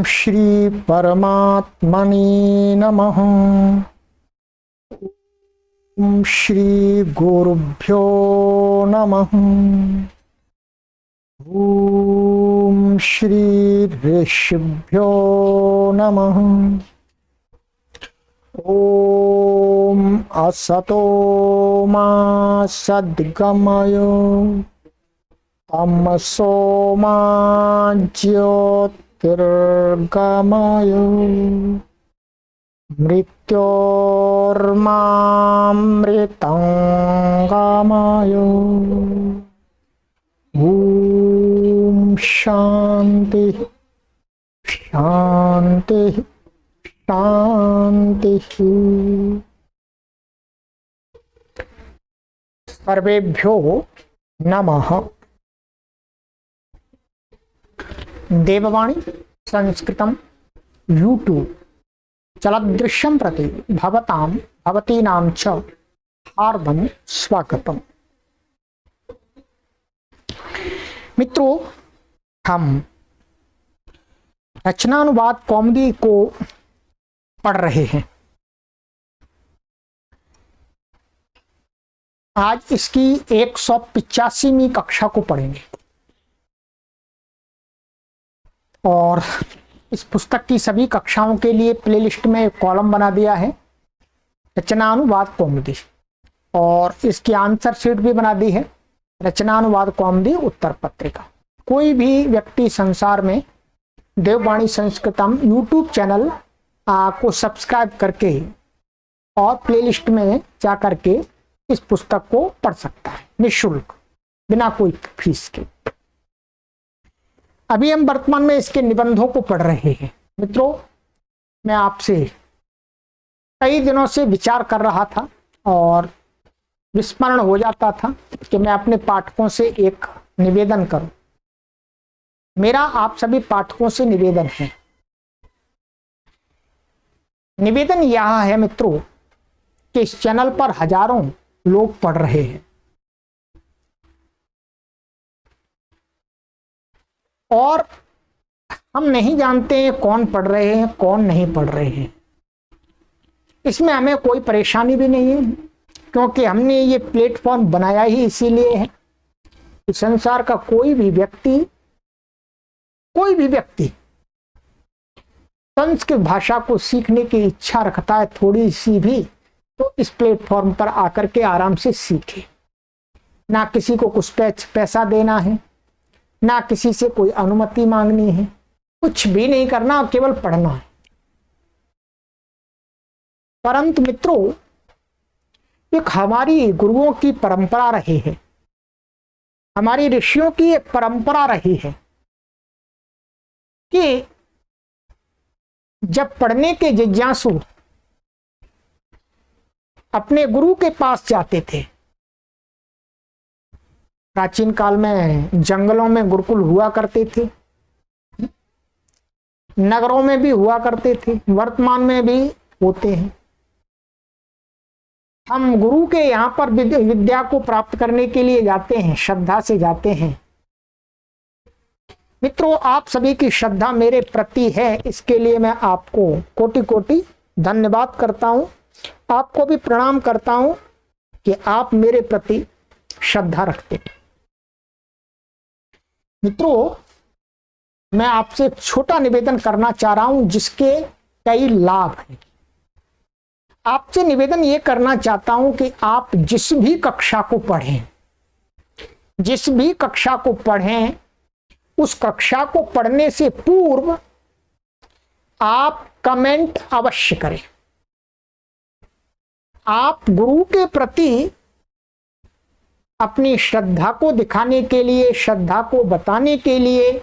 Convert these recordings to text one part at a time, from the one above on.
श्री परमात्मने नमः। ओम श्री गुरुभ्यो नमः। ओम श्री ऋषिभ्यो नमः। ओम असतो मा सद्गमय तमसो मा ज्योतिर्गमय मृत्योर्मामृतंगमय। ओम शांति शांति शांति। सर्वेभ्यो नमः। देववाणी संस्कृतम यूट्यूब चलदृश्यम प्रति भवताम भवतीनां च हार्दं स्वागतम। मित्रों, हम रचनानुवाद कॉमेडी को पढ़ रहे हैं। आज इसकी 185वीं कक्षा को पढ़ेंगे और इस पुस्तक की सभी कक्षाओं के लिए प्लेलिस्ट में एक कॉलम बना दिया है, रचनानुवाद कॉमेडी, और इसकी आंसर शीट भी बना दी है, रचनानुवाद कॉमेडी उत्तर पत्रिका। कोई भी व्यक्ति संसार में देववाणी संस्कृतम यूट्यूब चैनल को सब्सक्राइब करके और प्लेलिस्ट में जा करके इस पुस्तक को पढ़ सकता है निःशुल्क, बिना कोई फीस के। अभी हम वर्तमान में इसके निबंधों को पढ़ रहे हैं। मित्रों, मैं आपसे कई दिनों से विचार कर रहा था और विस्मरण हो जाता था कि मैं अपने पाठकों से एक निवेदन करूं। मेरा आप सभी पाठकों से निवेदन है। निवेदन यह है मित्रों कि इस चैनल पर हजारों लोग पढ़ रहे हैं और हम नहीं जानते हैं कौन पढ़ रहे हैं कौन नहीं पढ़ रहे हैं। इसमें हमें कोई परेशानी भी नहीं है, क्योंकि हमने ये प्लेटफॉर्म बनाया ही इसीलिए है कि संसार का कोई भी व्यक्ति संस्कृत भाषा को सीखने की इच्छा रखता है थोड़ी सी भी, तो इस प्लेटफॉर्म पर आकर के आराम से सीखे। ना किसी को कुछ पैसा देना है, ना किसी से कोई अनुमति मांगनी है, कुछ भी नहीं करना, केवल पढ़ना है। परंतु मित्रों, एक हमारी गुरुओं की परंपरा रही है, हमारी ऋषियों की एक परंपरा रही है कि जब पढ़ने के जिज्ञासु अपने गुरु के पास जाते थे, प्राचीन काल में जंगलों में गुरुकुल हुआ करते थे, नगरों में भी हुआ करते थे, वर्तमान में भी होते हैं। हम गुरु के यहाँ पर विद्या को प्राप्त करने के लिए जाते हैं, श्रद्धा से जाते हैं। मित्रों, आप सभी की श्रद्धा मेरे प्रति है, इसके लिए मैं आपको कोटि कोटि धन्यवाद करता हूं। आपको भी प्रणाम करता हूं कि आप मेरे प्रति श्रद्धा रखते हैं। मित्रों, मैं आपसे एक छोटा निवेदन करना चाह रहा हूं जिसके कई लाभ हैं। आपसे निवेदन ये करना चाहता हूं कि आप जिस भी कक्षा को पढ़ें, उस कक्षा को पढ़ने से पूर्व आप कमेंट अवश्य करें। आप गुरु के प्रति अपनी श्रद्धा को दिखाने के लिए, श्रद्धा को बताने के लिए,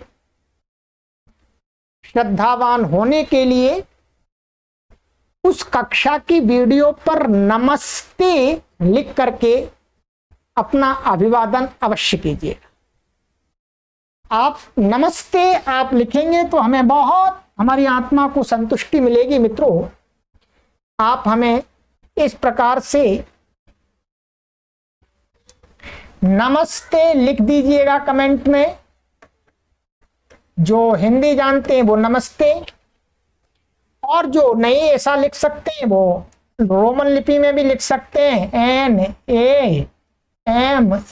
श्रद्धावान होने के लिए उस कक्षा की वीडियो पर नमस्ते लिख करके अपना अभिवादन अवश्य कीजिए। आप नमस्ते आप लिखेंगे तो हमें बहुत, हमारी आत्मा को संतुष्टि मिलेगी। मित्रों, आप हमें इस प्रकार से नमस्ते लिख दीजिएगा कमेंट में। जो हिंदी जानते हैं वो नमस्ते, और जो नहीं ऐसा लिख सकते हैं वो रोमन लिपि में भी लिख सकते हैं, NAMASTE,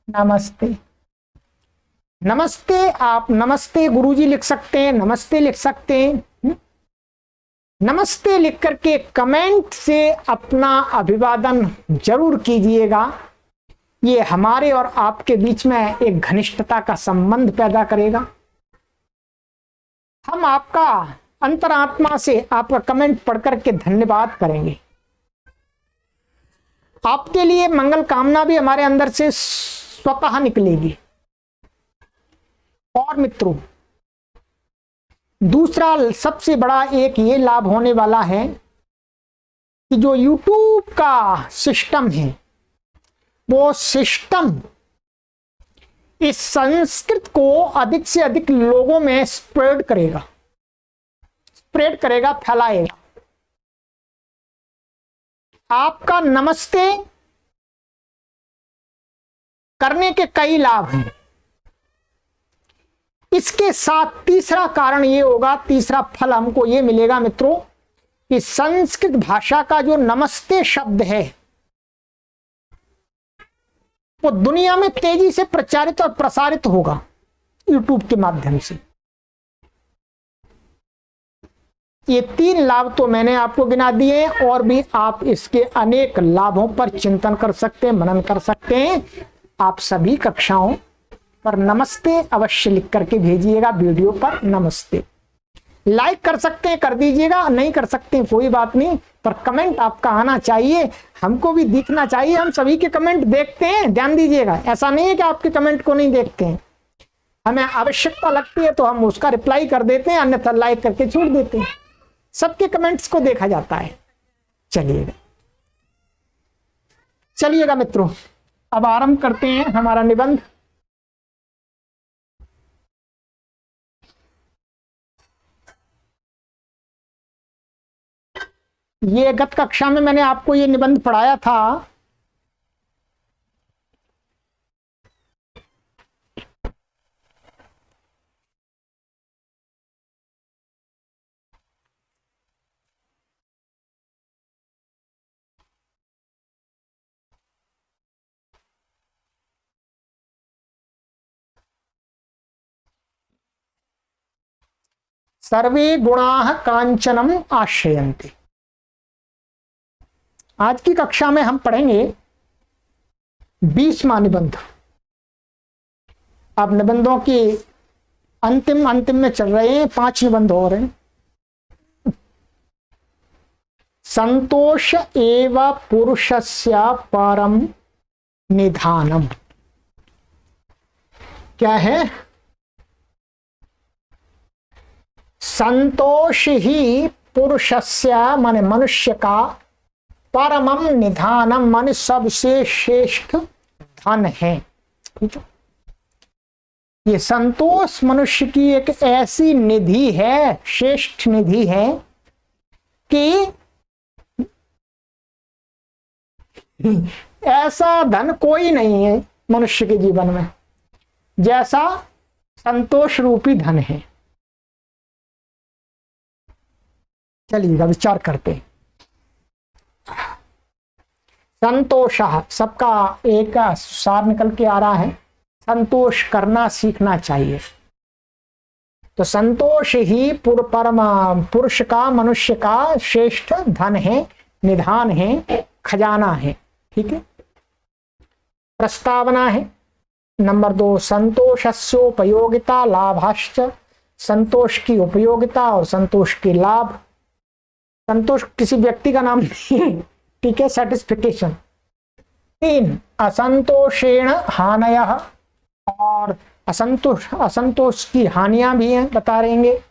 नमस्ते। नमस्ते आप नमस्ते गुरुजी लिख सकते हैं, नमस्ते लिख सकते हैं। नमस्ते लिख करके कमेंट से अपना अभिवादन जरूर कीजिएगा। ये हमारे और आपके बीच में एक घनिष्ठता का संबंध पैदा करेगा। हम आपका अंतरात्मा से आपका कमेंट पढ़ करके धन्यवाद करेंगे। आपके लिए मंगल कामना भी हमारे अंदर से स्वतः निकलेगी। और मित्रों, दूसरा सबसे बड़ा एक ये लाभ होने वाला है कि जो YouTube का सिस्टम है, वो सिस्टम इस संस्कृत को अधिक से अधिक लोगों में स्प्रेड करेगा, फैलाएगा। आपका नमस्ते करने के कई लाभ हैं। इसके साथ तीसरा कारण ये होगा, तीसरा फल हमको ये मिलेगा मित्रों, कि संस्कृत भाषा का जो नमस्ते शब्द है वो दुनिया में तेजी से प्रचारित और प्रसारित होगा YouTube के माध्यम से। ये 3 लाभ तो मैंने आपको गिना दिए हैं, और भी आप इसके अनेक लाभों पर चिंतन कर सकते हैं, मनन कर सकते हैं। आप सभी कक्षाओं पर नमस्ते अवश्य लिख करके भेजिएगा, वीडियो पर नमस्ते। लाइक कर सकते हैं, कर दीजिएगा, नहीं कर सकते हैं कोई बात नहीं, पर कमेंट आपका आना चाहिए, हमको भी दिखना चाहिए। हम सभी के कमेंट देखते हैं, ध्यान दीजिएगा। ऐसा नहीं है कि आपके कमेंट को नहीं देखते हैं, हमें आवश्यकता लगती है तो हम उसका रिप्लाई कर देते हैं, अन्यथा लाइक करके छोड़ देते हैं। सबके कमेंट्स को देखा जाता है। चलिएगा मित्रों, अब आरंभ करते हैं हमारा निबंध। ये गत कक्षा में मैंने आपको ये निबंध पढ़ाया था। सर्वे गुणाः कांचनम आश्रयन्ति। आज की कक्षा में हम पढ़ेंगे 20वां निबंध। अब निबंधों की अंतिम में चल रहे हैं, 5 निबंध हो रहे हैं। संतोष एव पुरुषस्य परम निधानम। क्या है? संतोष ही पुरुषस्य माने मनुष्य का, परमम निधानम माने सबसे श्रेष्ठ धन है। ठीक है, ये संतोष मनुष्य की एक ऐसी निधि है, श्रेष्ठ निधि है कि ऐसा धन कोई नहीं है मनुष्य के जीवन में जैसा संतोष रूपी धन है। चलिएगा विचार करते हैं। संतोष सबका एक सार निकल के आ रहा है, संतोष करना सीखना चाहिए। तो संतोष ही परम पुरुष का, मनुष्य का श्रेष्ठ धन है, निधान है, खजाना है। ठीक है, प्रस्तावना है नंबर 2, संतोषस्योपयोगिता लाभाश्च। संतोष की उपयोगिता और संतोष के लाभ। संतोष किसी व्यक्ति का नाम नहीं है, ठीक है, सेटिस्फिकेशन। 3, असंतोषेण हानयः। और असंतोष की हानियां भी हैं, बता रहेंगे।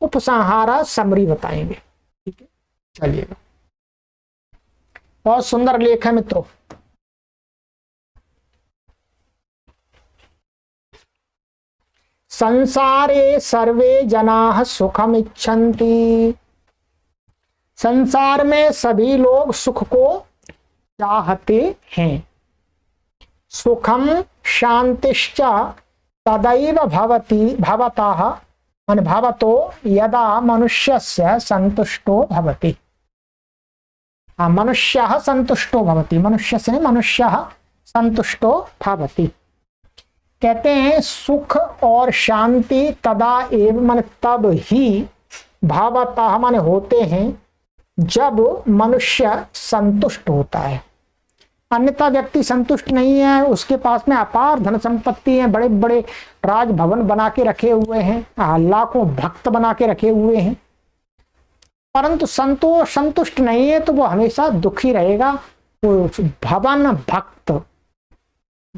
उपसंहारा समरी बताएंगे। ठीक है, चलिएगा। बहुत सुंदर लेख है मित्रों। संसारे सर्वे जनाः सुखम इच्छन्ति। संसार में सभी लोग सुख को चाहते हैं। सुखम शांतिश्च तदैव भवति भवतः मान भावतो यदा मनुष्यस्य संतुष्टो भवति। हाँ, मनुष्यः संतुष्टो भवति, मनुष्य से मनुष्यः संतुष्टो भवति। कहते हैं सुख और शांति तदा एव मन तब ही भावतः मन होते हैं जब मनुष्य संतुष्ट होता है। अन्यथा व्यक्ति संतुष्ट नहीं है, उसके पास में अपार धन संपत्ति है, बड़े बड़े राजभवन बना के रखे हुए हैं, लाखों भक्त बना के रखे हुए हैं, परंतु संतुष्ट नहीं है तो वो हमेशा दुखी रहेगा। वो भवन भक्त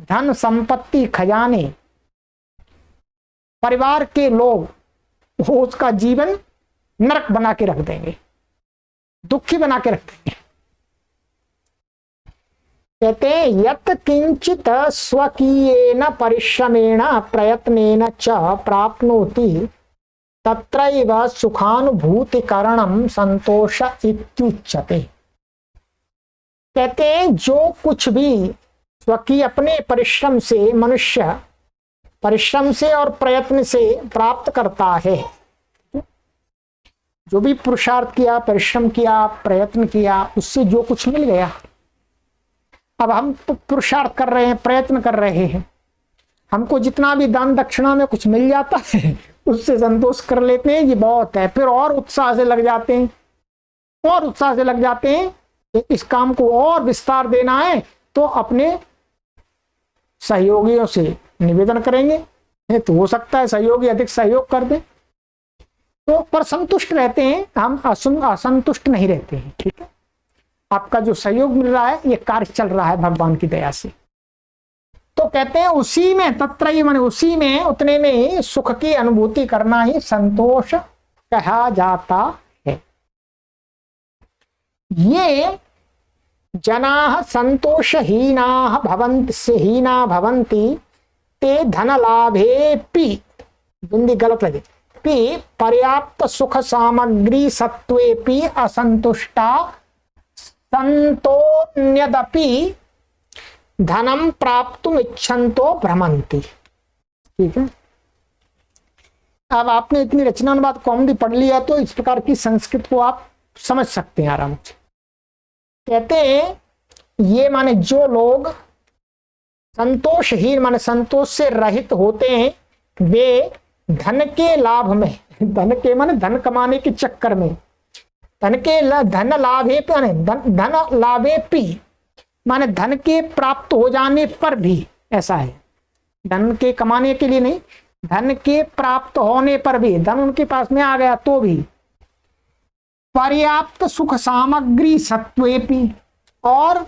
धन संपत्ति खजाने परिवार के लोग वो उसका जीवन नरक बना के रख देंगे, दुखी बना के रख देंगे। कहते हैं यत् किंचित स्वकीयेन परिश्रमेण प्रयत्नेन च प्राप्नोति तत्रैव सुखानुभूति कारणम संतोष इत्युच्यते। कहते हैं जो कुछ भी स्वकीय अपने परिश्रम से मनुष्य परिश्रम से और प्रयत्न से प्राप्त करता है, जो भी पुरुषार्थ किया, परिश्रम किया, प्रयत्न किया, उससे जो कुछ मिल गया। अब हम पुरुषार्थ कर रहे हैं, प्रयत्न कर रहे हैं, हमको जितना भी दान दक्षिणा में कुछ मिल जाता है उससे संतोष कर लेते हैं, ये बहुत है। फिर और उत्साह से लग जाते हैं, और उत्साह से लग जाते हैं कि इस काम को और विस्तार देना है तो अपने सहयोगियों से निवेदन करेंगे, तो हो सकता है सहयोगी अधिक सहयोग कर दें, तो पर संतुष्ट रहते हैं, हम असंतुष्ट नहीं रहते हैं। ठीक है, आपका जो सहयोग मिल रहा है ये कार्य चल रहा है भगवान की दया से। तो कहते हैं उसी में तत्रैव माने उसी में उतने में ही सुख की अनुभूति करना ही संतोष कहा जाता है। ये जनाः संतोषहीनाः भवन्ति ते धन लाभेपि बिंदी गलत लगे पि पर्याप्त सुख सामग्री सत्वेपि असंतुष्टा संतोन्यदपि धनम प्राप्तुम इच्छन्तो भ्रमन्ति। ठीक है, अब आपने इतनी रचनानुवाद कौमुदी पढ़ लिया तो इस प्रकार की संस्कृत को आप समझ सकते हैं आराम से। कहते हैं ये माने जो लोग संतोषहीन माने संतोष से रहित होते हैं, वे धन के लाभ में, धन के माने धन कमाने के चक्कर में, धन लाभे पी माने धन के प्राप्त हो जाने पर भी, ऐसा है धन के कमाने के लिए नहीं, धन के प्राप्त होने पर भी, धन उनके पास में आ गया तो भी पर्याप्त सुख सामग्री सत्वेपि, और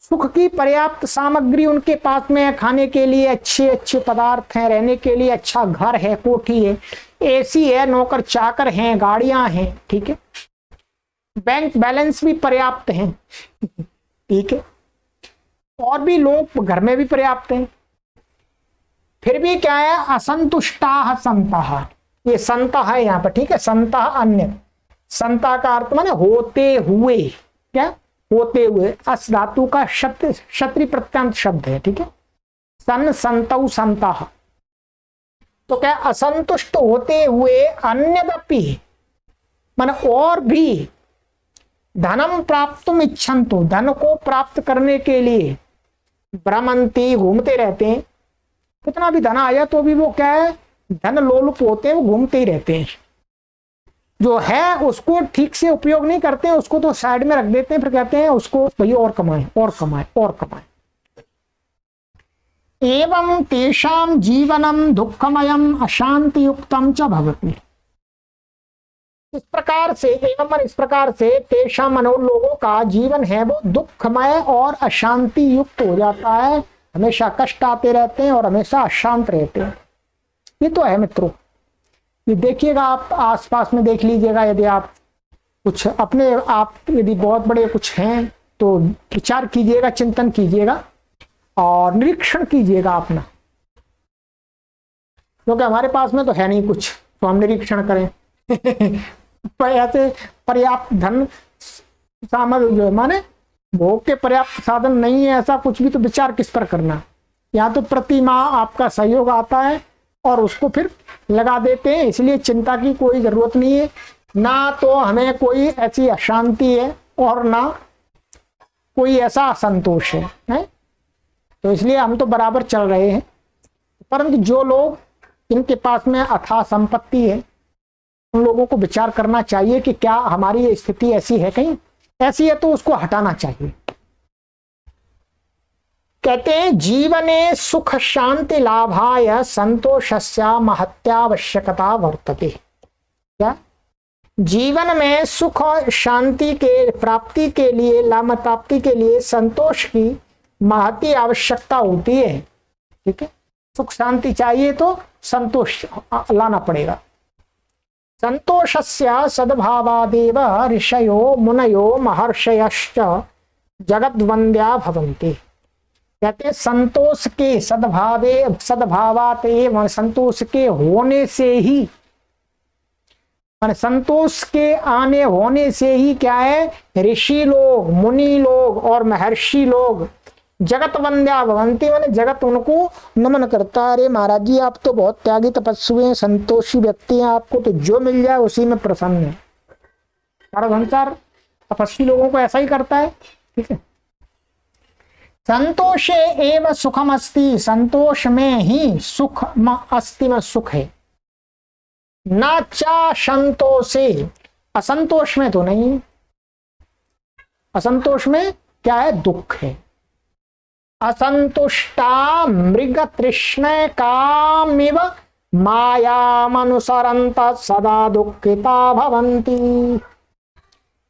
सुख की पर्याप्त सामग्री उनके पास में है, खाने के लिए अच्छे अच्छे पदार्थ हैं, रहने के लिए अच्छा घर है, कोठी है, एसी है, नौकर चाकर हैं, गाड़ियां हैं, ठीक है, बैंक बैलेंस भी पर्याप्त है, ठीक है, और भी लोग घर में भी पर्याप्त हैं, फिर भी क्या है असंतुष्टा संता, ये संता है यहाँ पर, ठीक है, संता अन्य, संता का अर्थ माने होते हुए, क्या होते हुए, अस धातु का क्षत्रिय प्रत्यंत शब्द है, ठीक है, सन संतौ संता, तो क्या असंतुष्ट होते हुए अन्यदपि माने और भी धनम प्राप्तुम इच्छन्तु, धन को प्राप्त करने के लिए भ्रमन्ति घूमते रहते हैं, कितना भी धन आया तो भी वो क्या है धन लोलुप होते हैं, वो घूमते ही रहते हैं, जो है उसको ठीक से उपयोग नहीं करते हैं, उसको तो साइड में रख देते हैं, फिर कहते हैं उसको भैया और कमाएं और कमाएं और कमाएं। एवं तेषां जीवनम दुःखमयम् अशांति युक्तम च भवति, इस प्रकार से, एवं इस प्रकार से तेषां मनो लोगों का जीवन है वो दुखमय और अशांति युक्त हो जाता है, हमेशा कष्ट आते रहते हैं और हमेशा अशांत रहते हैं। ये तो है मित्रों, ये देखिएगा आप आसपास में देख लीजिएगा, यदि आप कुछ अपने आप यदि बहुत बड़े कुछ हैं तो विचार कीजिएगा, चिंतन कीजिएगा और निरीक्षण कीजिएगा अपना, क्योंकि हमारे पास में तो है नहीं कुछ तो हम निरीक्षण करें ऐसे पर्याप्त धन सामग्री माने भोग के पर्याप्त साधन नहीं है, ऐसा कुछ भी, तो विचार किस पर करना। या तो प्रति माह आपका सहयोग आता है और उसको फिर लगा देते हैं। इसलिए चिंता की कोई जरूरत नहीं है, ना तो हमें कोई ऐसी अशांति है और ना कोई ऐसा असंतोष है? तो इसलिए हम तो बराबर चल रहे हैं। परंतु जो लोग इनके पास में अथाह संपत्ति है, उन लोगों को विचार करना चाहिए कि क्या हमारी स्थिति ऐसी है, कहीं ऐसी है तो उसको हटाना चाहिए। कहते हैं जीवने सुख शांति लाभाय संतोषस्य महत्यावश्यकता वर्तते। क्या जीवन में सुख और शांति के प्राप्ति के लिए, लाभ प्राप्ति के लिए संतोष की महती आवश्यकता होती है। ठीक है, सुख शांति चाहिए तो संतोष लाना पड़ेगा। संतोषस्य सद्भावादेव ऋषयो मुनयो महर्षयश्च जगद्वन्द्या भवन्ति। कहते संतोष के सद्भावात एवं संतोष के होने से ही, संतोष के आने होने से ही क्या है, ऋषि लोग, मुनि लोग और महर्षि लोग जगत वंद्या भवंती, माने जगत उनको नमन करता है। अरे महाराज जी आप तो बहुत त्यागी तपस्वी हैं, संतोषी व्यक्ति हैं, आपको तो जो मिल जाए उसी में प्रसन्न है। सारा संसार तपस्वी लोगों को ऐसा ही करता है। ठीक है, संतोषे एव सुखम अस्ति, संतोष में ही सुख अस्ति में सुख है। ना चा संतोषे, असंतोष में तो नहीं, असंतोष में क्या है, दुख है। असंतुष्टा मृग तृष्ण कामिव मायामनुसरंत सदा दुखिता भवंती।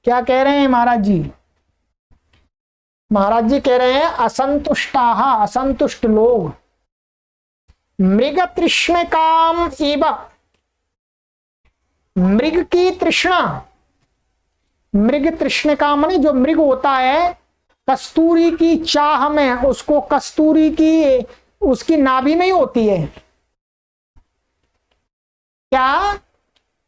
क्या कह रहे हैं महाराज जी? महाराज जी कह रहे हैं असंतुष्टा, असंतुष्ट लोग, मृग तृष्ण काम एव, मृग की तृष्णा, मृग तृष्ण काम माने जो मृग होता है कस्तूरी की चाह में, उसको कस्तूरी की उसकी नाभि में ही होती है। क्या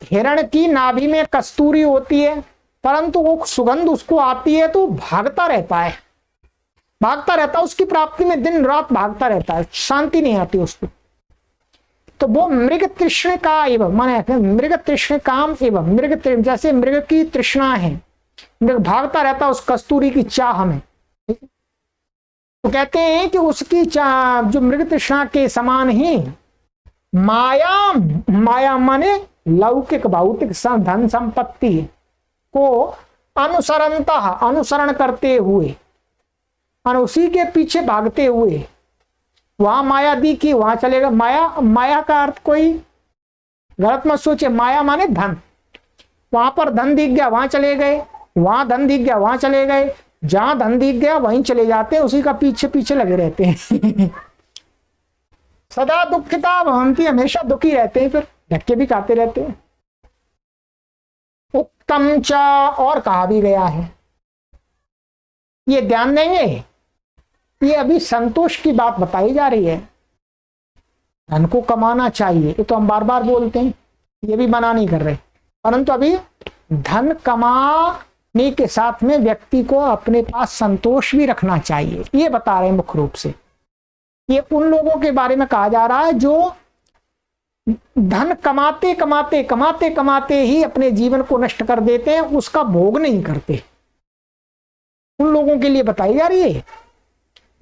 हिरण की नाभि में कस्तूरी होती है, परंतु वो सुगंध उसको आती है तो भागता रहता है, भागता रहता है, उसकी प्राप्ति में दिन रात भागता रहता है, शांति नहीं आती उसको। तो वो मृग तृष्ण का एवं माने मृग तृष्ण काम एवं मृग, जैसे मृग की तृष्णा है, मृग भागता रहता है उस कस्तूरी की चाह में। तो कहते हैं कि उसकी चाह जो मृग तृष्णा के समान ही माया, माया माने लौकिक भौतिक धन संपत्ति को अनुसरणता, अनुसरण करते हुए और उसी के पीछे भागते हुए, वहां माया दिखी वहां चलेगा। माया, माया का अर्थ कोई गलत मत सोचे, माया माने धन। वहां पर धन दिख गया वहां चले गए, वहां धन दिख गया वहां चले गए, जहां धन दिख गया वहीं चले जाते हैं, उसी का पीछे पीछे लगे रहते हैं। सदा दुखिता भवंती, हमेशा दुखी रहते हैं, फिर धक्के भी खाते रहते हैं। उत्तम च, और कहा भी गया है, ये ध्यान देंगे, ये अभी संतोष की बात बताई जा रही है। धन को कमाना चाहिए, ये तो हम बार बार बोलते हैं, ये भी मना नहीं कर रहे, परंतु अभी धन कमाने के साथ में व्यक्ति को अपने पास संतोष भी रखना चाहिए, ये बता रहे हैं मुख्य रूप से। ये उन लोगों के बारे में कहा जा रहा है जो धन कमाते कमाते कमाते कमाते ही अपने जीवन को नष्ट कर देते हैं, उसका भोग नहीं करते। उन लोगों के लिए बताई जा रही है।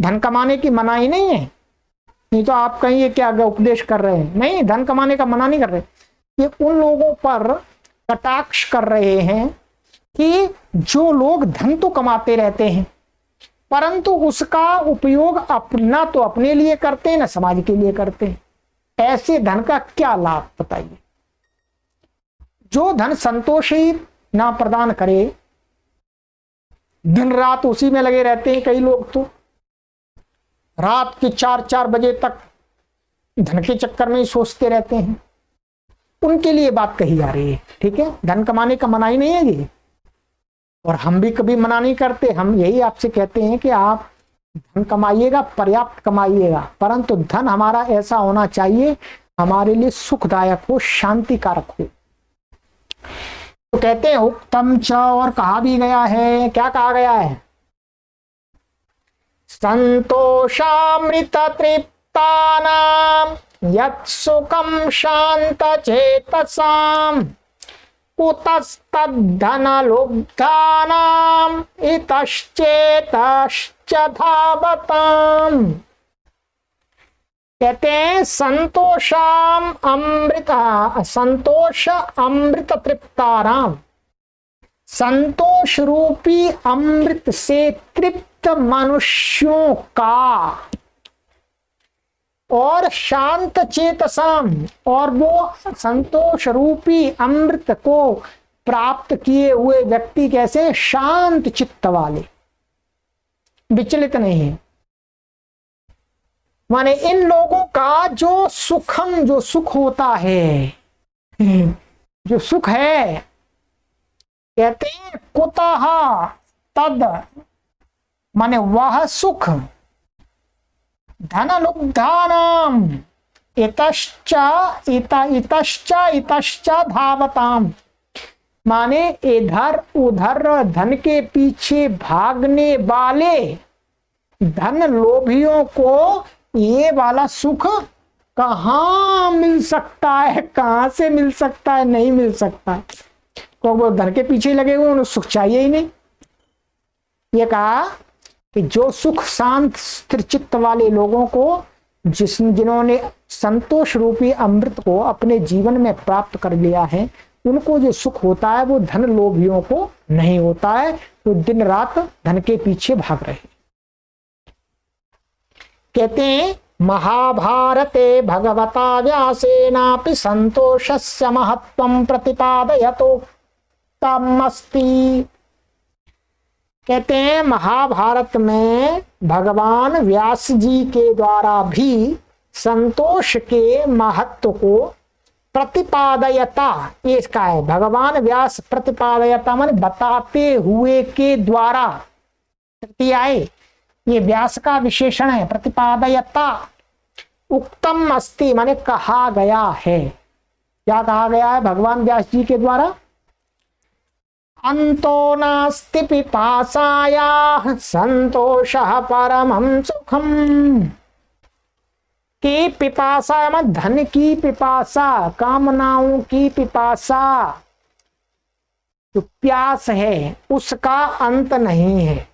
धन कमाने की मनाही नहीं है, नहीं तो आप कहीं ये क्या उपदेश कर रहे हैं, नहीं, धन कमाने का मना नहीं कर रहे। ये उन लोगों पर कटाक्ष कर रहे हैं कि जो लोग धन तो कमाते रहते हैं परंतु उसका उपयोग अपना तो अपने लिए करते हैं, ना समाज के लिए करते हैं। ऐसे धन का क्या लाभ बताइए? जो धन संतोष ही ना प्रदान करे, दिन रात उसी में लगे रहते हैं। कई लोग तो रात के 4-4 बजे तक धन के चक्कर में ही सोचते रहते हैं, उनके लिए बात कही जा रही है। ठीक है, धन कमाने का मनाही नहीं है ये, और हम भी कभी मना नहीं करते। हम यही आपसे कहते हैं कि आप धन कमाइएगा, पर्याप्त कमाइएगा, परंतु धन हमारा ऐसा होना चाहिए हमारे लिए सुखदायक हो, शांतिकारक हो। तो कहते हैं उत्तम च, और कहा भी गया है, क्या कहा गया है? संतोषामृत तृप्तानां यत् सुखम शांत चेतसाम कुतस्तद्धनलुब्धानाम इतश्चेतश्च धावताम। कहते हैं संतोष अमृत तृप्ताराम, संतोष रूपी अमृत से तृप्त मनुष्यों का, और शांत चेतसाम, और वो संतोष रूपी अमृत को प्राप्त किए हुए व्यक्ति कैसे, शांत चित्त वाले, विचलित नहीं है। माने इन लोगों का जो सुख होता है, जो सुख है, कहते हैं कुतः तद, माने वह सुख, धनलुब्धानाम इतश्च धावताम, माने इधर उधर धन के पीछे भागने वाले धन लोभियों को ये वाला सुख कहाँ मिल सकता है, कहाँ से मिल सकता है, नहीं मिल सकता, तो वो धन के पीछे लगे हुए, उन्हें सुख चाहिए ही नहीं। ये कहा कि जो सुख शांत स्थिर चित्त वाले लोगों को, जिन्होंने संतोष रूपी अमृत को अपने जीवन में प्राप्त कर लिया है, उनको जो सुख होता है वो धन लोभियों को नहीं होता है, तो दिन रात धन के पीछे भाग रहे। कहते हैं महाभारते भगवता व्यासेनापि संतोषस्य महत्वं प्रतिपादयतोक्तमस्ति। कहते हैं महाभारत में भगवान व्यास जी के द्वारा भी संतोष के महत्व को प्रतिपादयता, ये इसका है, भगवान व्यास प्रतिपादयता माने बताते हुए के द्वारा, आए ये व्यास का विशेषण है, प्रतिपादयता। उक्तम अस्ति माने कहा गया है, क्या कहा गया है भगवान व्यास जी के द्वारा, अंतो नास्ति पिपासायाः संतोषः परमं सुखम। कि पिपासा मतलब धन की पिपासा, कामनाओं की पिपासा, जो प्यास है उसका अंत नहीं है।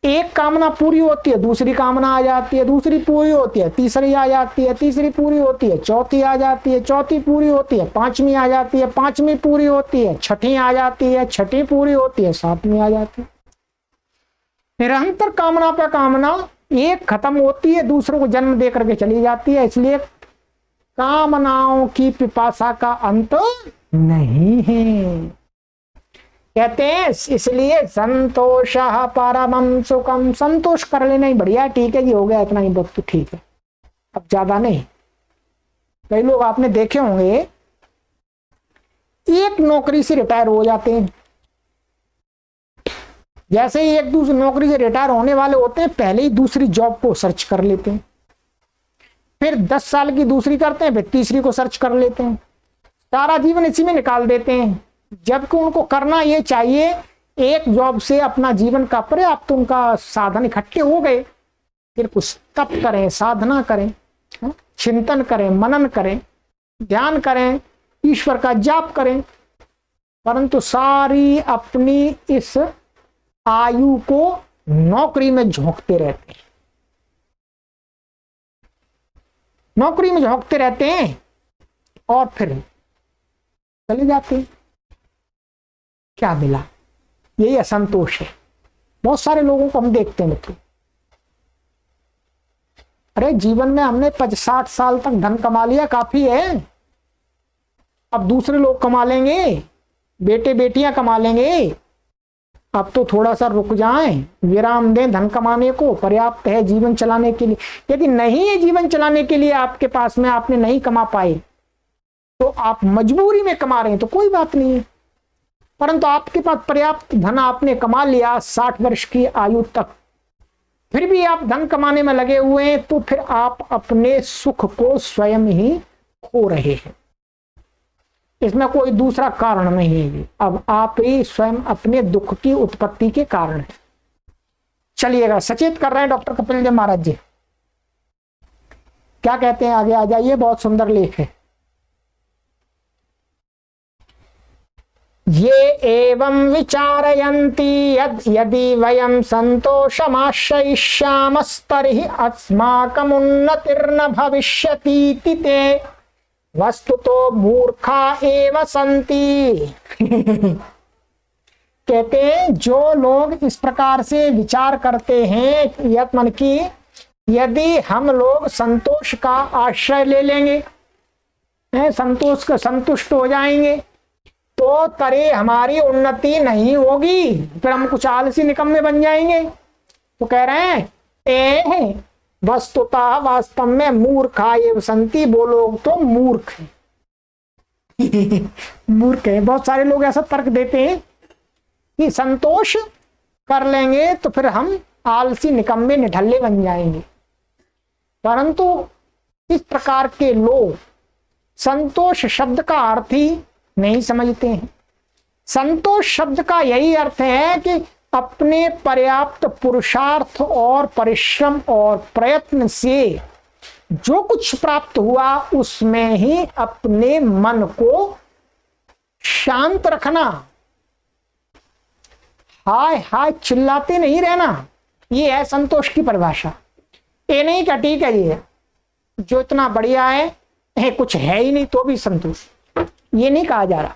एक कामना पूरी होती है, दूसरी कामना आ जाती है, दूसरी पूरी होती है, तीसरी आ जाती है, तीसरी पूरी होती है, चौथी आ जाती है, चौथी पूरी होती है, पांचवी आ जाती है, पांचवी पूरी होती है, छठी आ जाती है, छठी पूरी होती है, सातवीं आ जाती है। निरंतर कामना पे कामना, एक खत्म होती है दूसरों को जन्म दे करके चली जाती है। इसलिए कामनाओं की पिपासा का अंत नहीं है। कहते हैं इसलिए संतोष परमं सुखम, संतोष कर लेना ही बढ़िया, ठीक है जी, हो गया इतना ही बहुत, तो ठीक है, अब ज्यादा नहीं। कई लोग आपने देखे होंगे एक नौकरी से रिटायर हो जाते हैं, जैसे ही एक दूसरी नौकरी से रिटायर होने वाले होते हैं पहले ही दूसरी जॉब को सर्च कर लेते हैं, फिर 10 साल की दूसरी करते हैं, फिर तीसरी को सर्च कर लेते हैं, सारा जीवन इसी में निकाल देते हैं। जबकि उनको करना ये चाहिए, एक जॉब से अपना जीवन का पर्याप्त उनका साधन इकट्ठे हो गए, फिर कुछ तप करें, साधना करें, चिंतन करें, मनन करें, ध्यान करें, ईश्वर का जाप करें, परंतु सारी अपनी इस आयु को नौकरी में झोंकते रहते हैं, नौकरी में झोंकते रहते हैं और फिर चले जाते हैं। क्या मिला? यही असंतोष है। बहुत सारे लोगों को हम देखते हैं मित्रों, अरे जीवन में हमने 60 साल तक धन कमा लिया, काफी है, अब दूसरे लोग कमा लेंगे, बेटे बेटियां कमा लेंगे, अब तो थोड़ा सा रुक जाएं, विराम दें, धन कमाने को पर्याप्त है जीवन चलाने के लिए। यदि नहीं है जीवन चलाने के लिए आपके पास में, आपने नहीं कमा पाए, तो आप मजबूरी में कमा रहे हैं तो कोई बात नहीं है, परंतु आपके पास पर्याप्त धन आपने कमा लिया 60 वर्ष की आयु तक, फिर भी आप धन कमाने में लगे हुए हैं, तो फिर आप अपने सुख को स्वयं ही खो रहे हैं। इसमें कोई दूसरा कारण नहीं है, अब आप ही स्वयं अपने दुख की उत्पत्ति के कारण है। चलिएगा, सचेत कर रहे हैं डॉक्टर कपिल देव महाराज जी। क्या कहते हैं, आगे आ जाइए, बहुत सुंदर लेख है। ये एवं विचारयन्ति यदि वयं संतोषमाश्रयिष्यामस्तर्हि अस्माकमुन्नतिर्न भविष्यतीति ते वस्तुतो मूर्खा एव सन्ति। कहते हैं जो लोग इस प्रकार से विचार करते हैं यत्मन की, यदि हम लोग संतोष का आश्रय ले लेंगे, संतोष का संतुष्ट हो जाएंगे, तो तरे हमारी उन्नति नहीं होगी, फिर हम कुछ आलसी निकम्मे बन जाएंगे। तो कह रहे हैं ए वस्तुतः वास्तव में मूर्खा एव संति, वो लोग तो मूर्ख हैं। मूर्ख है। बहुत सारे लोग ऐसा तर्क देते हैं कि संतोष कर लेंगे तो फिर हम आलसी निकम्मे निठल्ले बन जाएंगे, परंतु इस प्रकार के लोग संतोष शब्द का अर्थ ही नहीं समझते हैं। संतोष शब्द का यही अर्थ है कि अपने पर्याप्त पुरुषार्थ और परिश्रम और प्रयत्न से जो कुछ प्राप्त हुआ उसमें ही अपने मन को शांत रखना, हाय हाय चिल्लाते नहीं रहना, ये है संतोष की परिभाषा। ये नहीं क्या ठीक है ये जो इतना बढ़िया है कुछ है ही नहीं तो भी संतोष, ये नहीं कहा जा रहा।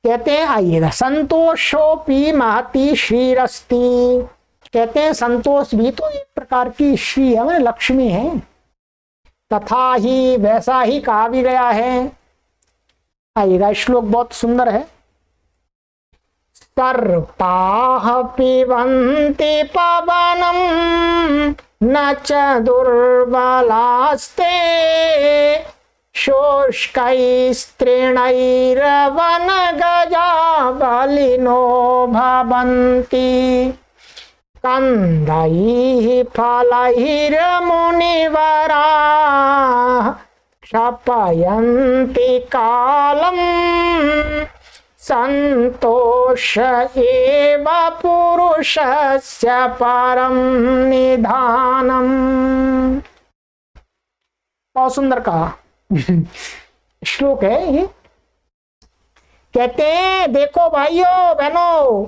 कहते हैं आइएगा, संतोषोपि महती श्रीरस्ति। कहते हैं संतोष भी तो एक प्रकार की श्री है, लक्ष्मी है। तथा ही वैसा ही कहा भी गया है। आइएगा, श्लोक बहुत सुंदर है। सर्पाः पिबन्ति पवनं न च दुर्बलास्ते शुष्कैस्तृणैर्वनगजा बलिनो भवन्ति कंदैः फलैर्मुनिवराः क्षपयन्ति कालम् संतोष एव पुरुषस्य परम निधानम। बहुत सुंदर कहा श्लोक है ये। कहते हैं देखो भाइयों बहनों,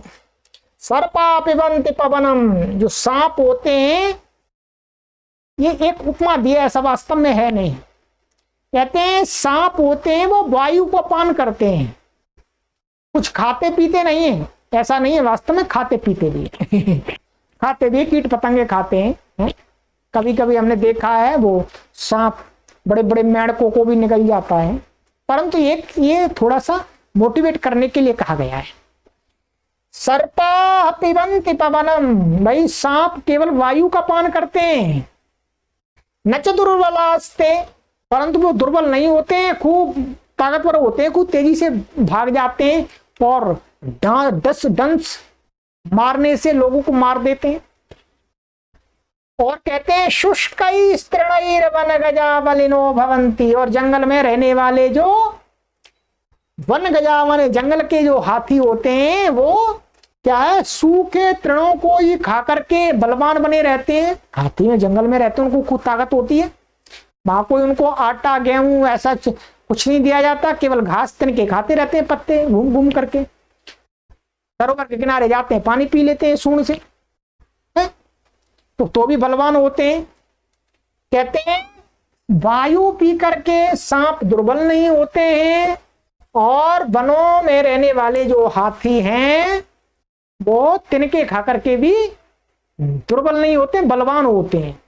सर्पा पिबन्ति पवनम, जो सांप होते हैं, ये एक उपमा दिया, ऐसा वास्तव में है नहीं। कहते हैं सांप होते हैं वो वायु को पान करते हैं, कुछ खाते पीते नहीं है, ऐसा नहीं है, वास्तव में खाते पीते भी खाते भी, कीट पतंगे खाते हैं। कभी कभी हमने देखा है वो सांप बड़े बड़े मेंढकों को भी निकल जाता है, परंतु ये थोड़ा सा मोटिवेट करने के लिए कहा गया है। सर्पा पिबन्ति पवनम, भाई सांप केवल वायु का पान करते हैं। न च दुर्बलास्ते, परंतु वो दुर्बल नहीं होते हैं, खूब ताकतवर होते हैं, खूब तेजी से भाग जाते हैं और डंस मारने से लोगों को मार देते हैं। और कहते हैं शुष्कैस्तृणैर्वनगजा बलिनो भवन्ति, और जंगल में रहने वाले जो वन गजा माने जंगल के जो हाथी होते हैं वो क्या है, सूखे तृणों को ही खा करके बलवान बने रहते हैं। हाथी में जंगल में रहते हैं, उनको खूब ताकत होती है, वहां कोई उनको आटा गेहूं ऐसा कुछ नहीं दिया जाता, केवल घास तिनके खाते रहते हैं, पत्ते घूम घूम करके सरोवर के किनारे जाते हैं, पानी पी लेते हैं सूंड से, तो भी बलवान होते हैं। कहते हैं वायु पी करके सांप दुर्बल नहीं होते हैं, और वनों में रहने वाले जो हाथी हैं वो तिनके खा करके भी दुर्बल नहीं होते, बलवान होते हैं।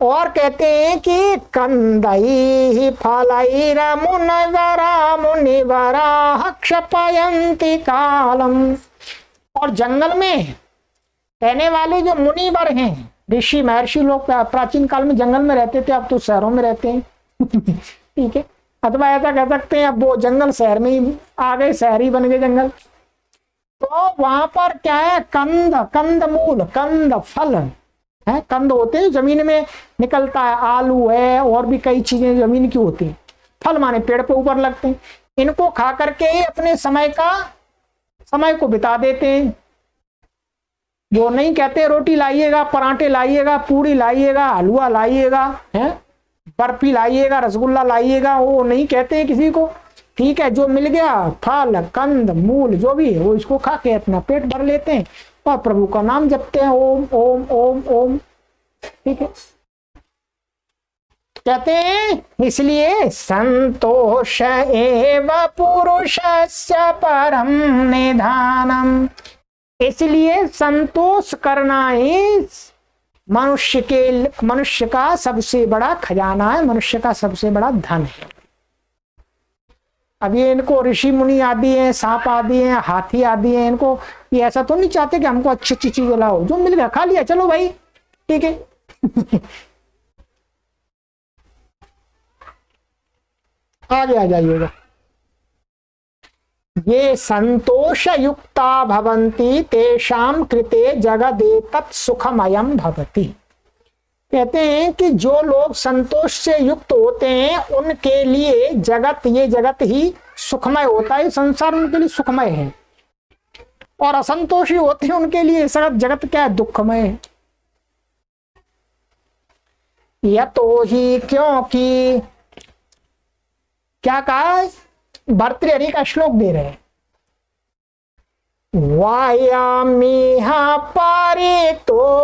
और कहते हैं कि कंदैः फलैर्मुनिवराः क्षपयन्ति कालम्, और जंगल में रहने वाले जो मुनिवर हैं, ऋषि महर्षि लोग प्राचीन काल में जंगल में रहते थे, अब तो शहरों में रहते हैं ठीक है, अथवा ऐसा कह सकते हैं अब वो जंगल शहर में ही आ गए, शहरी बन गए जंगल। तो वहां पर क्या है, कंद मूल, कंद फल है, कंद होते हैं जमीन में निकलता है, आलू है और भी कई चीजें जमीन की होती हैं, फल माने पेड़ पे ऊपर लगते हैं, इनको खा करके ही अपने समय को बिता देते हैं। वो नहीं कहते रोटी लाइएगा, पराठे लाइएगा, पूरी लाइएगा, हलवा लाइएगा, है बर्फी लाइएगा, रसगुल्ला लाइएगा, वो नहीं कहते किसी को। ठीक है, जो मिल गया फल कंद मूल जो भी है वो इसको खा के अपना पेट भर लेते हैं और प्रभु का नाम जपते हैं, ओम ओम ओम ओम। ठीक है, कहते हैं इसलिए संतोष एव पुरुषस्य परम निधानम, इसलिए संतोष करना ही मनुष्य का सबसे बड़ा खजाना है, मनुष्य का सबसे बड़ा धन है। अब ये इनको ऋषि मुनि आदि हैं, सांप आदि हैं, हाथी आदि हैं, इनको ये ऐसा तो नहीं चाहते कि हमको अच्छी अच्छी चीजें लाओ, जो मिल गया खा लिया चलो भाई, ठीक है। आगे आ जाइएगा। ये संतोष युक्ता भवन्ति तेषां कृते जगदेतत् सुखमयं भवति। कहते हैं कि जो लोग संतोष से युक्त होते हैं उनके लिए जगत, ये जगत ही सुखमय होता है, संसार उनके लिए सुखमय है, और असंतोषी होते हैं उनके लिए जगत क्या है, दुखमय है। यतो ही, क्योंकि क्या कहा, भर्तृहरि का श्लोक दे रहे हैं, वायामिह परितोष्टा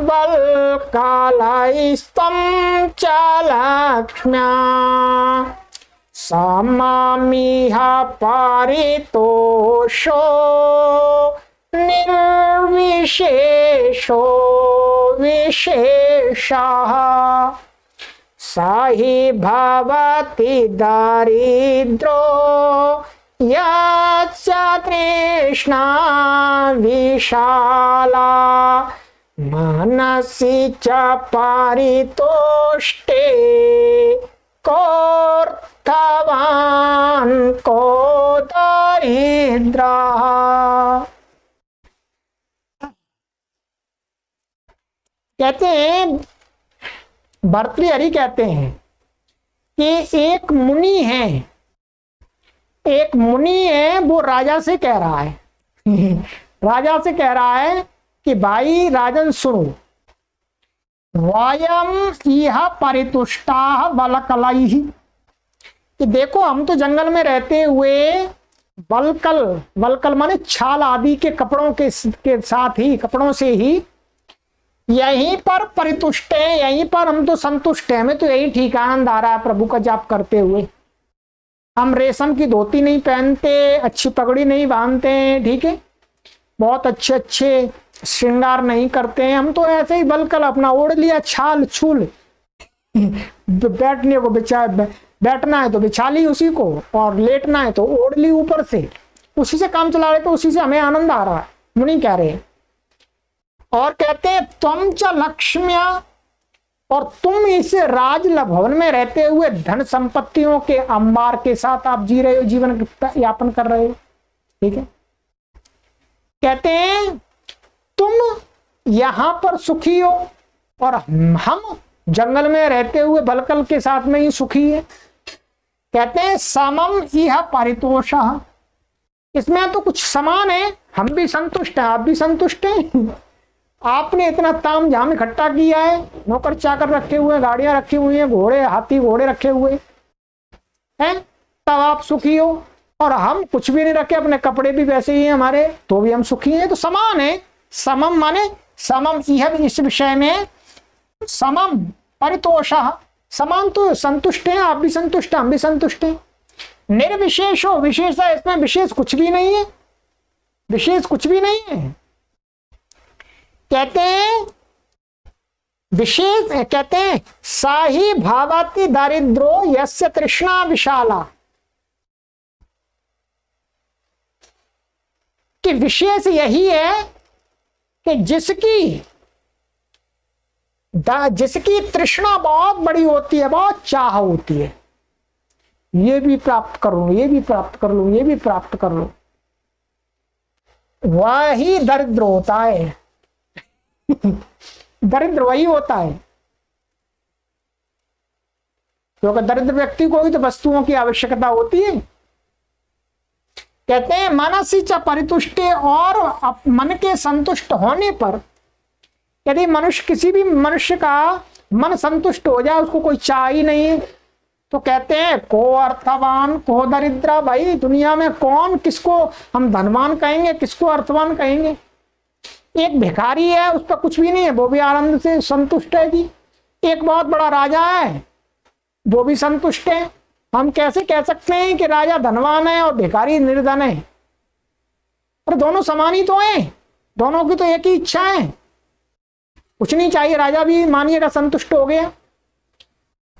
वल्कालयस्त्वं च लक्ष्म्या समामिह परितोषो निर्विशेषो विशेषः साहि भवति दारिद्रो यच्च तृष्णा विशाला मनसि च परितोष्टे कोऽर्थवान् को दरिद्रः। कहते हैं, भर्तृहरि कहते हैं कि एक मुनि है, वो राजा से कह रहा है राजा से कह रहा है कि भाई राजन सुनो, वायम इह परितुष्टा वलकलैहि, कि देखो हम तो जंगल में रहते हुए वलकल माने छाल आदि के कपड़ों के साथ ही, कपड़ों से ही यहीं पर परितुष्ट है, यहीं पर हम तो संतुष्ट हैं, हमें तो यही ठीक आनंद आ रहा है प्रभु का जाप करते हुए। हम रेशम की धोती नहीं पहनते, अच्छी पगड़ी नहीं बांधते हैं, ठीक है, बहुत अच्छे अच्छे श्रृंगार नहीं करते हैं, हम तो ऐसे ही बलकल अपना ओढ़ लिया छाल छूल बैठने को बैठना है तो बिछा ली उसी को, और लेटना है तो ओढ़ ली ऊपर से, उसी से काम चला रहे, तो उसी से हमें आनंद आ रहा है, मुनि कह रहे हैं। और कहते हैं त्वं च लक्ष्म्या, और तुम इस राज भवन में रहते हुए धन संपत्तियों के अंबार के साथ आप जी रहे हो, जीवन यापन कर रहे हो, ठीक है। कहते हैं तुम यहां पर सुखी हो और हम जंगल में रहते हुए बलकल के साथ में ही सुखी है। कहते हैं समम इह परितोषः, इसमें तो कुछ समान है, हम भी संतुष्ट हैं, आप भी संतुष्ट हैं। आपने इतना ताम झाम इकट्ठा किया है, नौकर चाकर रखे हुए, गाड़ियां रखी हुई हैं, घोड़े हाथी घोड़े रखे हुए हैं, तब आप सुखी हो, और हम कुछ भी नहीं रखे, अपने कपड़े भी वैसे ही हैं हमारे, तो भी हम सुखी हैं। तो समान है, समम माने समम, यह इस विषय में समम परितोषः, समान, तो संतुष्ट हैं, आप भी संतुष्ट हैं, हम भी संतुष्ट हैं। निर्विशेषो, विशेष है, इसमें विशेष कुछ भी नहीं है, विशेष कुछ भी नहीं है। कहते हैं विशेष, कहते हैं साही भावाति दारिद्रो यस्य तृष्णा विशाला, कि विशेष यही है कि जिसकी तृष्णा बहुत बड़ी होती है, बहुत चाह होती है, ये भी प्राप्त कर लो, ये भी प्राप्त कर लो, ये भी प्राप्त कर लो, वही दरिद्र होता है। दरिद्र वही होता है, क्योंकि दरिद्र व्यक्ति को ही तो वस्तुओं की आवश्यकता होती है। कहते हैं मनसी च परितुष्टे, और मन के संतुष्ट होने पर यदि मनुष्य, किसी भी मनुष्य का मन संतुष्ट हो जाए, उसको कोई चाह ही नहीं, तो कहते हैं को अर्थवान को दरिद्र। भाई दुनिया में कौन किसको हम धनवान कहेंगे, किसको अर्थवान कहेंगे? एक भिखारी है, उसका कुछ भी नहीं है, वो भी आनंद से संतुष्ट है जी। एक बहुत बड़ा राजा है, वो भी संतुष्ट है। हम कैसे कह सकते हैं कि राजा धनवान है और भिखारी निर्धन है? और दोनों समान ही तो हैं, दोनों की तो एक ही इच्छा है, कुछ नहीं चाहिए। राजा भी मानिएगा संतुष्ट हो गया।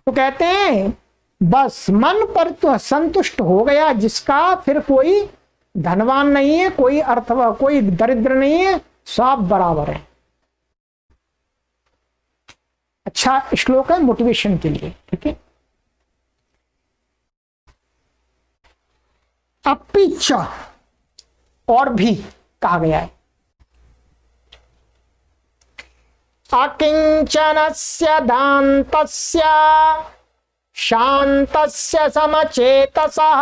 तो कहते हैं बस मन पर तो संतुष्ट हो गया जिसका, फिर कोई धनवान नहीं है, कोई अर्थवा, कोई दरिद्र नहीं है, सब बराबर है। अच्छा श्लोक है मोटिवेशन के लिए, ठीक है। अपिच, और भी कहा गया है, अकिंचनस्य दान्तस्य शान्तस्य समचेतसः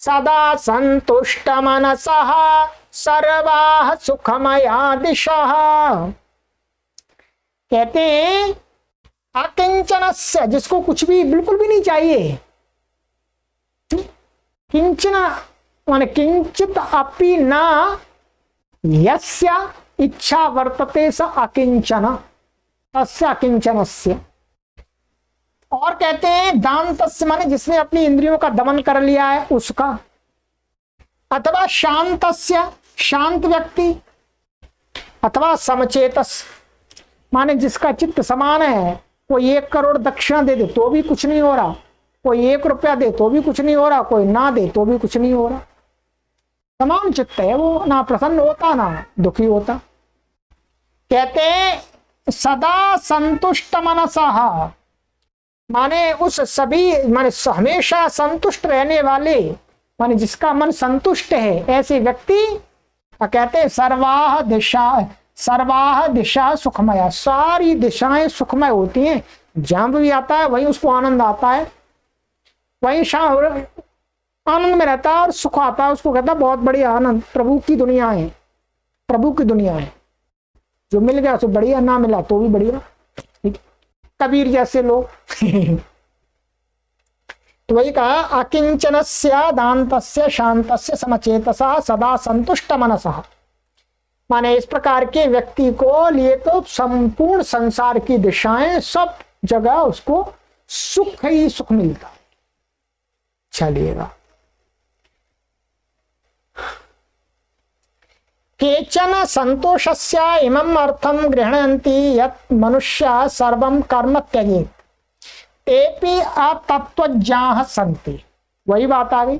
सदा संतुष्टमनसः सर्वाः सुखमया दिशः। कहते हैं अकिंचनस्य, जिसको कुछ भी बिल्कुल भी नहीं चाहिए। किंचन माने किंचित अपि न यस्य इच्छा वर्तते स अकिंचन, तस्य अकिंचनस्य। और कहते हैं दान्तस्य माने जिसने अपनी इंद्रियों का दमन कर लिया है उसका, अथवा शांतस्य, शांत व्यक्ति, अथवा समचेतस माने जिसका चित्त समान है। कोई 1 करोड़ दक्षिणा दे दे तो भी कुछ नहीं हो रहा, कोई 1 रुपया दे तो भी कुछ नहीं हो रहा, कोई ना दे तो भी कुछ नहीं हो रहा, समान चित्त है वो, ना प्रसन्न होता ना दुखी होता। कहते हैं सदा संतुष्ट मनसः माने उस सभी माने हमेशा संतुष्ट रहने वाले, माने जिसका मन संतुष्ट है, ऐसे व्यक्ति कहते हैं सर्वाह दिशा सुखमय, सारी दिशाएं सुखमय होती हैं। जहां भी आता है वहीं उसको आनंद आता है, वहीं आनंद में रहता है और सुख आता है, उसको कहता है बहुत बढ़िया आनंद। प्रभु की दुनिया है, प्रभु की दुनिया है, जो मिल गया तो बढ़िया, ना मिला तो भी बढ़िया। कबीर जैसे लोग तो वही कहा अकिंचनस्य दान्तस्य शान्तस्य समचेतसः सदा संतुष्ट मनसः, माने इस प्रकार के व्यक्ति को लिए तो संपूर्ण संसार की दिशाएं, सब जगह उसको सुख ही सुख मिलता है। चलिएगा, केचन संतोषस्य इमम् अर्थं गृह्णन्ति यत् मनुष्य सर्वं कर्म त्यजेत् तेपि अतत्वज्ञाः सन्ति। वही बात आ गई,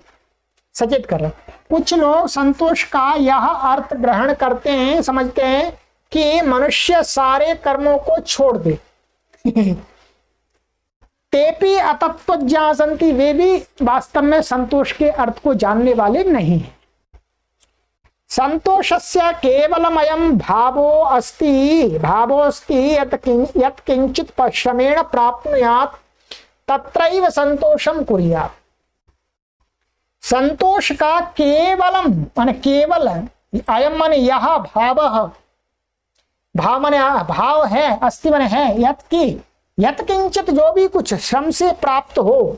सचेत कर रहे। कुछ लोग संतोष का यह अर्थ ग्रहण करते हैं, समझते हैं कि मनुष्य सारे कर्मों को छोड़ दे। तेपि अतत्वज्ञाः सन्ति, वे भी वास्तव में संतोष के अर्थ को जानने वाले नहीं है। संतोषस्य केवलमयं भावो अस्ति यत् किंचित परिश्रमेण प्राप्नुयात् तत्रैव संतोषं कुर्यात्। संतोष का केवलम माने केवल, अयम माने यह भाव, भाव माने भाव है, अस्ति माने है, यत् किंचित जो भी कुछ श्रम से प्राप्त हो,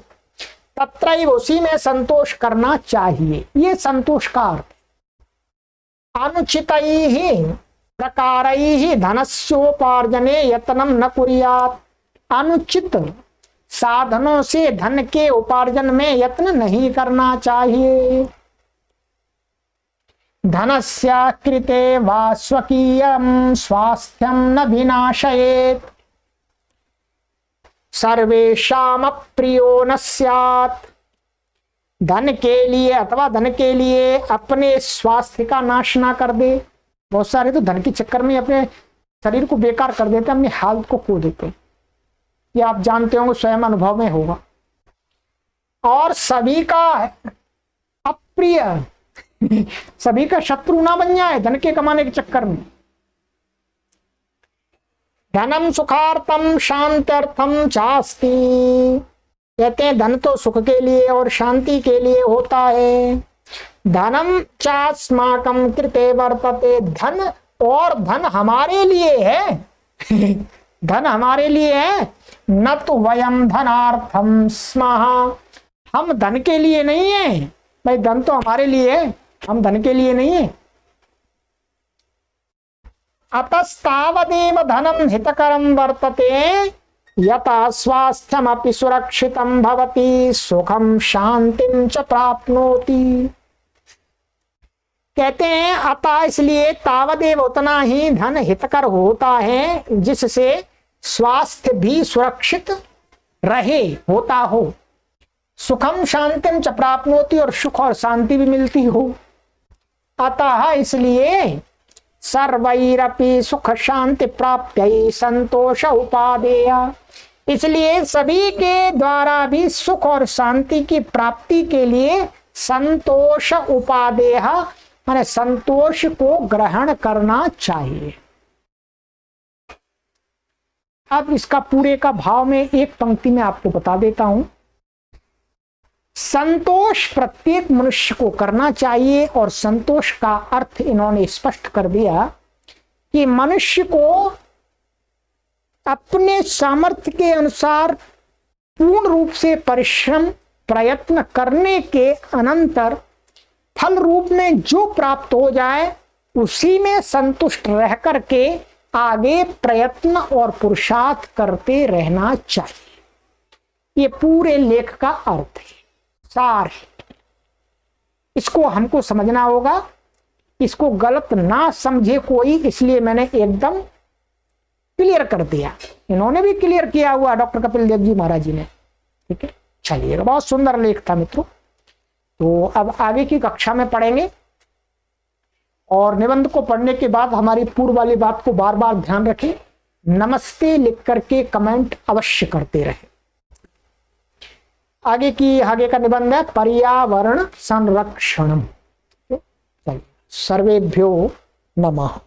तत्रैव उसी में संतोष करना चाहिए। ये संतोष का अर्थ। अनुचितैः प्रकारैः धनस्योपार्जने यत्नं न कुर्यात्, अनुचित साधनों से धन के उपार्जन में यत्न नहीं करना चाहिए। धनस्य कृते वा स्वकीयं स्वास्थ्यं न विनाशयेत् सर्वेषाम् अप्रियो न स्यात्। धन के लिए अथवा धन के लिए अपने स्वास्थ्य का नाश ना कर दे। बहुत सारे तो धन के चक्कर में अपने शरीर को बेकार कर देते, अपनी हालत को खो देते। ये आप जानते होंगे, स्वयं अनुभव में होगा। और सभी का अप्रिय सभी का शत्रु ना बन जाए धन के कमाने के चक्कर में। धनम सुखार्थम शांत्यर्थम चास्ति, कहते हैं धन तो सुख के लिए और शांति के लिए होता है। धनम चास्माकं कृते वर्तते, धन और धन हमारे लिए है धन हमारे लिए है। न तो वयम धनार्थम स्मः, हम धन के लिए नहीं है भाई, धन तो हमारे लिए है, हम धन के लिए नहीं है। अतस्तावदेव धनम हितकरम वर्तते, यथा स्वास्थ्यमपि सुरक्षितं भवति, सुखम शांतिं च प्राप्नोति। कहते हैं अतः इसलिए, तावदेव उतना ही धन हितकर होता है जिससे स्वास्थ्य भी सुरक्षित रहे, होता हो, सुखम शांतिम च प्राप्नोति और सुख और शांति भी मिलती हो। अतः इसलिए सर्वैरपि सुख शांति प्राप्त्यै संतोष उपादेय, इसलिए सभी के द्वारा भी सुख और शांति की प्राप्ति के लिए संतोष उपादेय माने संतोष को ग्रहण करना चाहिए। अब इसका पूरे का भाव में एक पंक्ति में आपको बता देता हूं। संतोष प्रत्येक मनुष्य को करना चाहिए, और संतोष का अर्थ इन्होंने स्पष्ट कर दिया कि मनुष्य को अपने सामर्थ्य के अनुसार पूर्ण रूप से परिश्रम प्रयत्न करने के अनंतर फल रूप में जो प्राप्त हो जाए उसी में संतुष्ट रह करके आगे प्रयत्न और पुरुषार्थ करते रहना चाहिए। ये पूरे लेख का अर्थ है, सार है। इसको हमको समझना होगा, इसको गलत ना समझे कोई, इसलिए मैंने एकदम क्लियर कर दिया। इन्होंने भी क्लियर किया हुआ डॉक्टर कपिल देव जी महाराज जी ने। ठीक है, चलिए, बहुत सुंदर लेख था मित्रों। तो अब आगे की कक्षा में पढ़ेंगे, और निबंध को पढ़ने के बाद हमारी पूर्व वाली बात को बार बार ध्यान रखें, नमस्ते लिख करके कमेंट अवश्य करते रहे। आगे का निबंध है पर्यावरण संरक्षणम। चलिए, सर्वेभ्यो नमः।